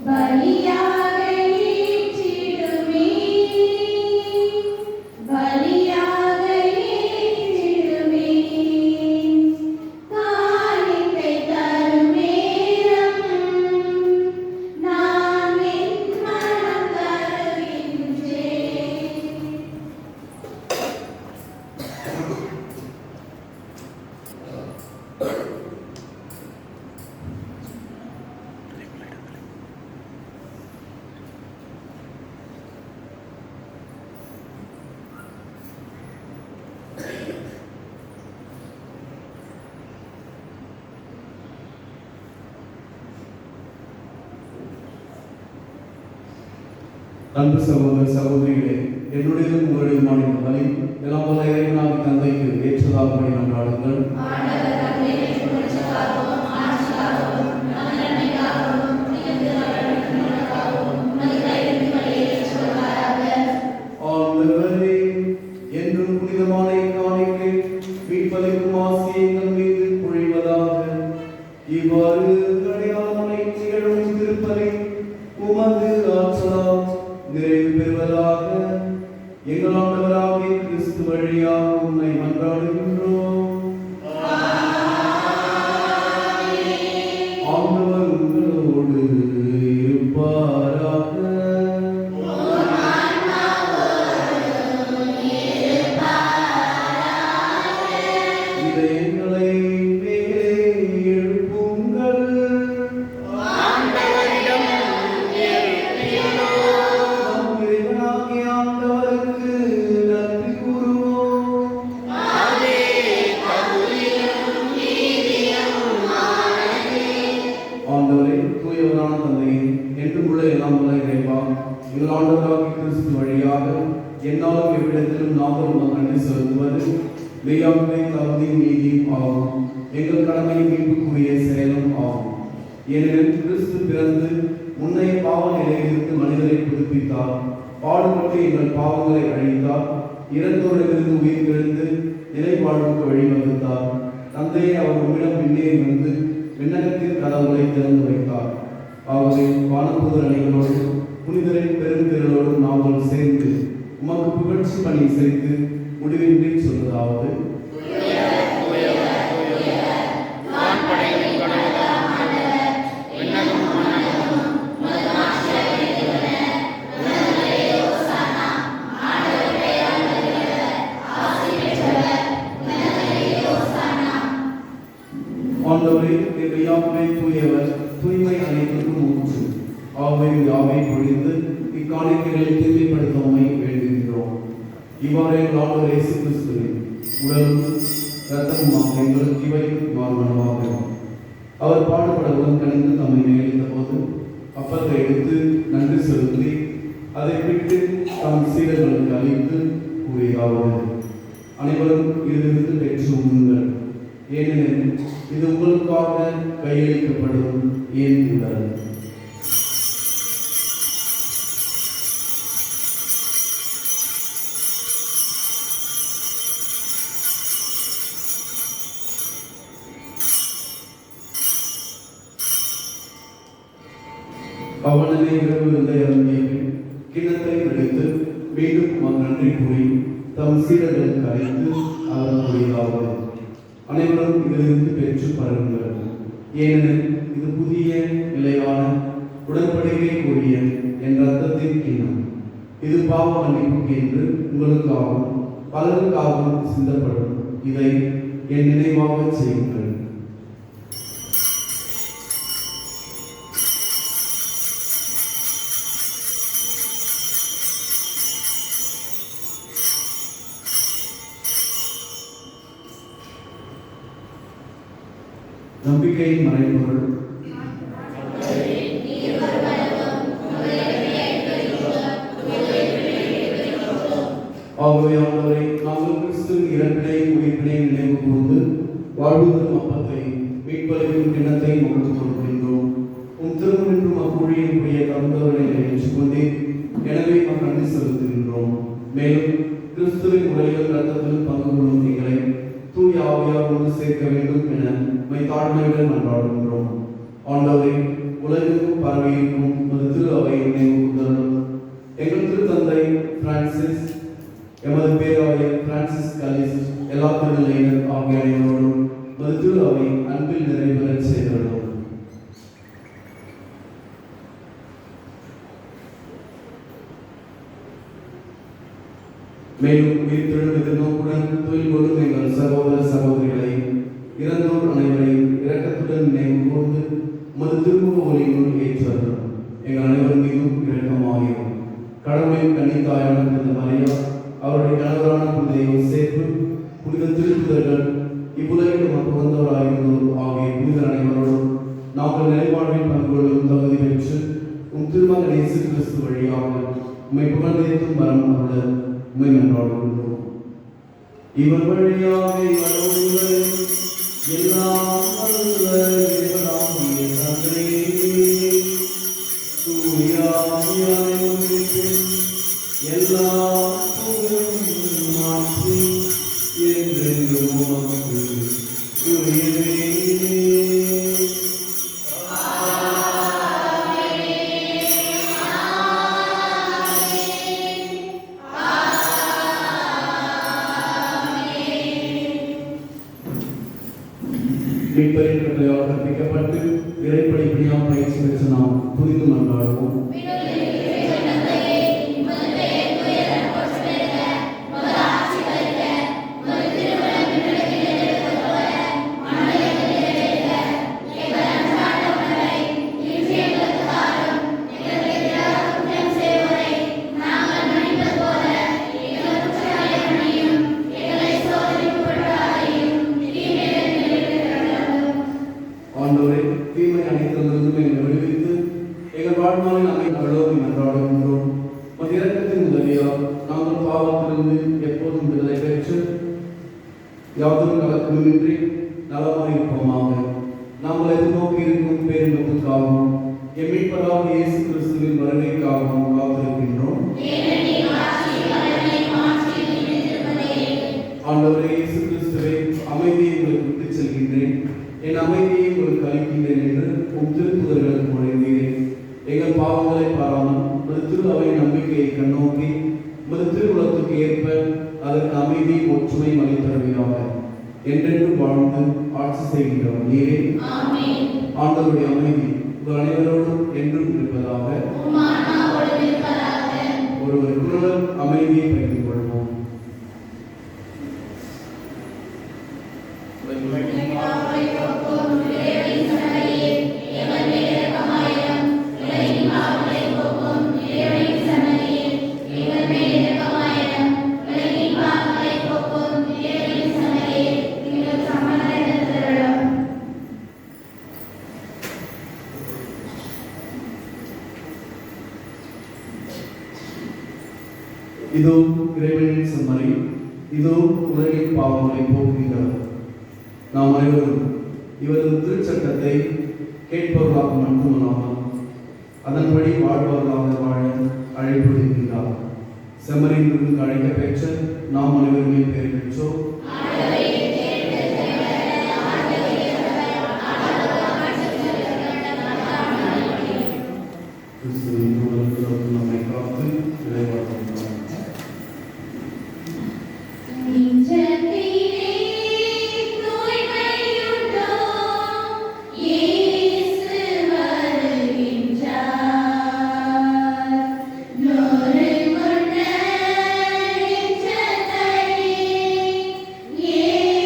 பலியாக ஏற்றிடுமே பலியாக ஏற்றிடுமே காணிக்கை தரும் நேரம் நான் என் மனம் தருகின்றேன். அன்பு சகோதர சகோதரிகளே, என்னுடையதும் உங்களுடையதுமான இந்த பலி எல்லாம் வல்ல இறைவனாகிய தந்தைக்கு ஏற்றதாகபடி கொண்டாடுங்கள். ஆண்டவர் தம்மை ஏற்றுக்கொள்ளும் ஆட்சியாகவும் நன்மைக்காகவும் புனிதர்களுக்காகவும் மனிதர்களை ஏற்றுக்கொள்வாராக. ஆண்டவரே, என்றும் புனிதமான இக்காணிக்கை மீட்பளிக்கும் ஆசியை எங்கள் மீது பொழிவதாக. இவ்வாறு அடையாளமை திகழும் திருப்பலி உமது ஆற்றலால் நிறைவு பெறுவதாக. எங்கள் ஆண்டவராகிய கிறிஸ்து வழியாக உம்மை மன்றாடுகின்றோம். ஆண்டவர் உங்களோடு இருப்பாராக. இதயங்களை மேலே எழுப்புங்கள். நம் இறைவனாகிய ஆண்டவருக்கு நன்றி கூறுவோம். ஆண்டவரே, தூயவரான தந்தையே, என்றும் உள்ள எல்லாம் உள்ள இறைவா, எங்கள் ஆண்டவராகிய கிறிஸ்து வழியாக என்னாலும் எவ்விடத்திலும் நாங்கள் உமக்கு நன்றி செலுத்துவது மெய்யாகவே தகுதியும் நீதியும் ஆகும். எங்கள் கடமை மீட்புக்குரிய செயலும் ஆகும். ஏனெனில் கிறிஸ்து பிறந்து முன்னைய பாவ நிலையிலிருந்து மனிதரை புதுப்பித்தார். பாடுபட்டு எங்கள் பாவங்களை அழித்தார். இறந்தோரிலிருந்து உயிர் தெழுந்து நிலை வாழ்வுக்கு வழிவகுத்தார். தந்தையை அவர் உம்மிடம் முன்னேறி வந்து விண்ணகத்தின் கதவுகளை திறந்து வைத்தார். ஆகவே வானதூதர் அணிகளோடும் புனிதரின் பெருந்திரளோடும் நாங்கள் சேர்ந்து உமக்கு புகழ்ச்சி பணி செய்து முடிவின்றி சொல்வதாவது: ஆண்டவரே, யாவே தூயவர், தூய்மை அனைத்துக்கும் ஊற்று. ஆவே யாவை பொழிந்து இக்காணிக்கைகளை தூய்மைப்படுத்தமை வேண்டுகின்றோம். இவ்வாறு எங்கள் ஆண்டவர் இயேசு கிறிஸ்துவின் உடலும் இரத்தமுமாக எங்களுக்கு இவை மாறுவனவாக. அவர் பாடுபட உடன்கணிந்து தம்மை நிகழ்ந்த போது அப்பத்தை எடுத்து நன்றி செலுத்தி அதை விட்டு தம் சீடர்களுக்கு அளித்து கூறியதாவது: அனைவரும் இதிலிருந்து பெற்று உண்ணுங்கள், ஏனெனில் இது உங்களுக்காக கையளிக்கப்படும் என் உடல். அவனதை இரவு இருந்த இறங்கிய கிண்ணத்தை எடுத்து மீண்டும் நன்றி கூறி தம் சீடர்களுக்கு அழைத்து அவர் கூறியதாவது: அனைவரும் இதிலிருந்து பெற்று பருகுங்கள், ஏனெனில் இது புதிய நிலையான உடன்படிக்கை கூறிய என் ரத்தத்தின் கிண்ணம். இது பாவ மன்னிப்புக்கு என்று உங்களுக்காகவும் பலருக்காகவும் சிந்தப்படும். இதை என் நினைவாக செய்யுங்கள். நம்பிக்கையின் மறைபொருள். ஆகவே நாங்கள் கிறிஸ்துவின் இறப்பினை உயிர்ப்பினை நினைவு கூர்ந்து வாழ்வு தரும் அப்பத்தை மீட்பளிக்கும் கிண்ணத்தை உங்களுக்கு கொடுக்கின்றோம். உம் திருமணம் என்றும் அக்கூழியின் புரிய தந்தவர்களை ஏற்றுக்கொண்டே எனவே நன்றி செலுத்துகின்றோம். மேலும் கிறிஸ்துவின் உடலிலும் இரத்தத்திலும் பங்கு கொள்ளும் எங்களை தூய ஆவியார் ஒன்று சேர்க்க வேண்டும் என உம்மை தாழ்மையுடன் மன்றாடுகின்றோம். ஆண்டவரே, உலகெங்கும் பரவியிருக்கும் ஒரு திரு அவையை நினைவுகூர்ந்தருளும். எங்கள் திருத்தந்தை பிரான்சிஸ், எமது பேராயர் பிரான்சிஸ் கலிஸ், எல்லா திருநிலையினர் ஆகிய அனைவரோடும் ஒரு திரு அவை அன்பில் நிறைவேறச் செய்தருளும். மேலும் உயிர்த்தெழும் எதிர்நோக்குடன் தொழில் கொள்ளும் எங்கள் சகோதர சகோதரிகளை, இறந்தோர் அனைவரையும் இரக்கத்துடன் நினைவு கூர்ந்து உமது திருமுக ஒளியினுள் ஏற்றரும். எங்கள் அனைவர் மீதும் இரக்கமாயிரும். கடவுளின் கன்னித்தாயான புனித மரியா, அவருடைய கணவரான புனித யோசேப்பு, புனித திருப்புதர்கள், இவ்வுலகில் நமக்கு உகந்தவராயிருந்தோர் ஆகிய புனிதர் அனைவரோடும் நாங்கள் நிலைப்பாட்டில் பங்கு கொள்ளும் தகுதி பெற்று உம் திருமகன் இயேசு கிறிஸ்து வழியாக உம்மை புகழ்ந்தேத்தும் வரம் அருள உம்மை மன்றாடுகின்றோம். இவர் வழியாக இவரோடு எல்லாம் வல்ல இறைவனாகிய தந்தை, தூய ஆவியாரின் ஒன்றிப்பில் எல்லா புகழும் மாட்சியும் என்றென்றும் உமக்கு உரியதே. மீட்பரின் கட்டளையால் கற்பிக்கப்பட்டு இறைப்படிப்படியாக பயிற்சி பெற்ற நாம் புரிந்து மன்றாடுவோம். ஆண்டவரே, தீமை அனைத்திலிருந்தும் எங்களை விடுவித்து எங்கள் வாழ்நாளில் நம்மை அருளோம் மன்றாடுகின்றோம். உமது இரக்கத்தின் உதவியால் நாங்கள் பாவத்திலிருந்து எப்போதும் விடுதலை பெற்று யாதொரு கலக்கமின்றி நலமாய் இருப்போமாக. நாங்கள் எதிர்நோக்கி இருக்கும் பேரின்பத்துக்காகவும் எம் மீட்பராகிய இயேசு கிறிஸ்துவின் வருகைக்காகவும் காத்திருக்கின்றோம். ஆண்டவரே இயேசு கிறிஸ்துவே, அமைதியை உங்களுக்கு விட்டுச் செல்கின்றேன், என் அமைதியை உங்களுக்கு அளிக்கின்றேன் என்று உம் திருப்புதர்களுக்கு மொழிந்தீரேன். எங்கள் பாவங்களை பாராமல் உமது திரு அவை நம்பிக்கையை கண்ணோக்கி உமது திருவுலத்துக்கு ஏற்ப அதற்கு அமைதி ஒற்றுமை அளித்தருவீராக. என்றென்றும் வாழ்ந்து ஆட்சி செய்கின்றவர் நீரே. ஆண்டவருடைய அமைதி உங்கள் அனைவரோடும் என்றும் இருப்பதாக. ஒருவருக்குள்ளர் அமைதியை பகிர்ந்து கொள்வோம். இதோ இறைவனின் செம்மறி, இதோ உலகின் பாவங்களை போக்குகிறவர். நாம் அனைவரும் இவரது திருச்சட்டத்தை கேட்பவர்களாக மட்டுமல்லாமல் அதன்படி வாழ்பவர்களாக வாழ அழைப்பிடுகின்றார். செம்மறியிலிருந்து அழைக்க பெற்ற நாம் அனைவருமே பெயர் பெற்றோம். நம்மை காத்து இறைவாழ்கின்றார். Yeah.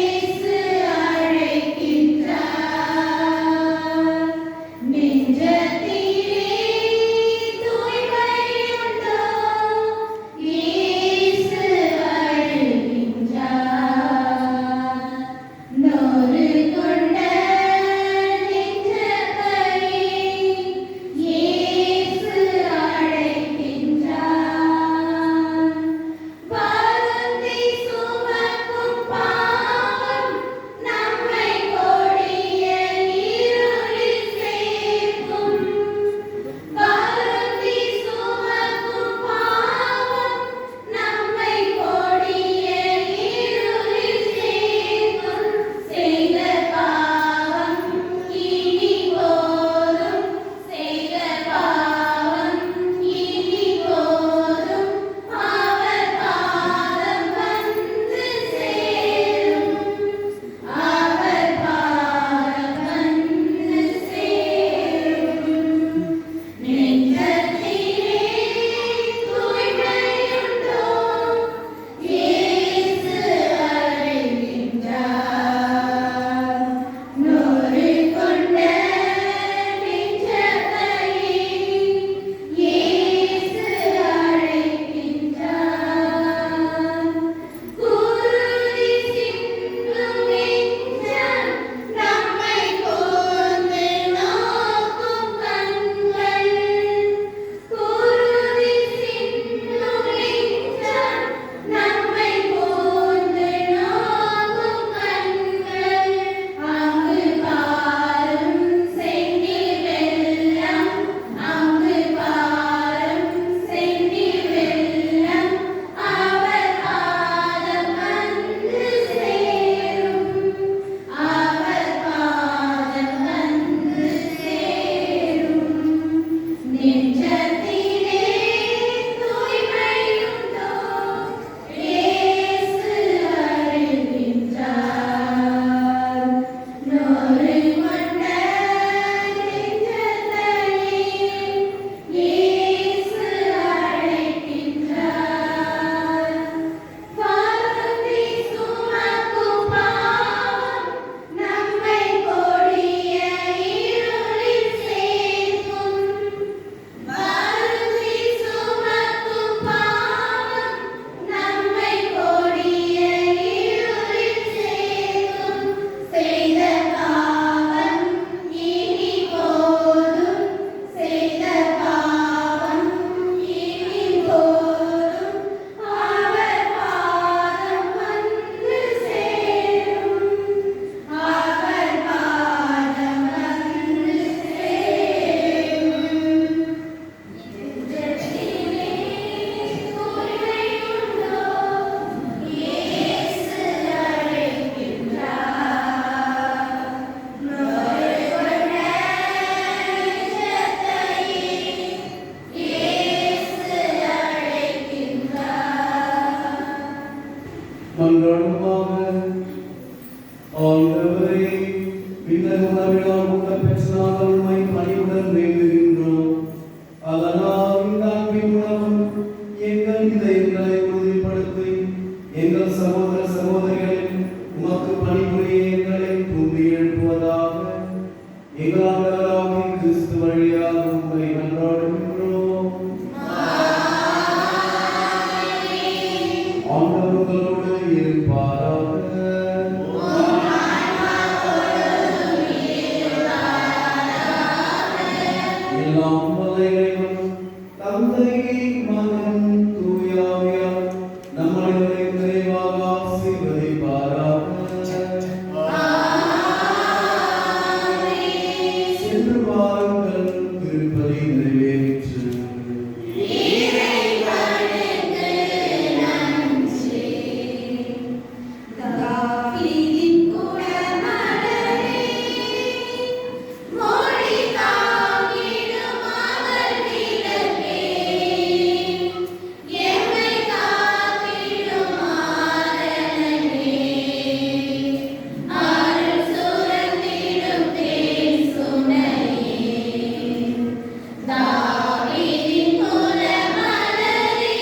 மன்றாடுமாக. ஆண்டவரே, இந்த உணவினால் ஊட்டப்பெற்ற நாங்கள் உம்மை பணிவுடன் வேண்டுகின்றோம். அதனால் இந்த அன்பின் உணவு எங்கள் இதயங்களை உறுதிப்படுத்தி எங்கள் சகோதர சகோதரிகளின் உமக்கு பணிபுரிய எங்களை தூண்டி எழுப்புவதாக. எங்கள் ஆண்டவராகிய கிறிஸ்து வழியாக உம்மை மன்றாடுகின்றோம். ஆண்டவர் உங்களோடு இருப்பாராக. எல்லாம் வல்ல இறைவன், தந்தை, மகன், தூய ஆவியார் நம் அனைவரையும் நிறைவாக ஆசீர்வதிப்பாராக. சென்று வாருங்கள், திருப்பலி நிறைவேறிற்று. தாவீதின் குடமலரே, மொழி தாங்கிடும் மகள் விளக்கே, எம்மை காத்திடும் ஆரணமே, அருள் சுரந்திடும் தேன் சுனையே. தாவீதின் குடமலரே,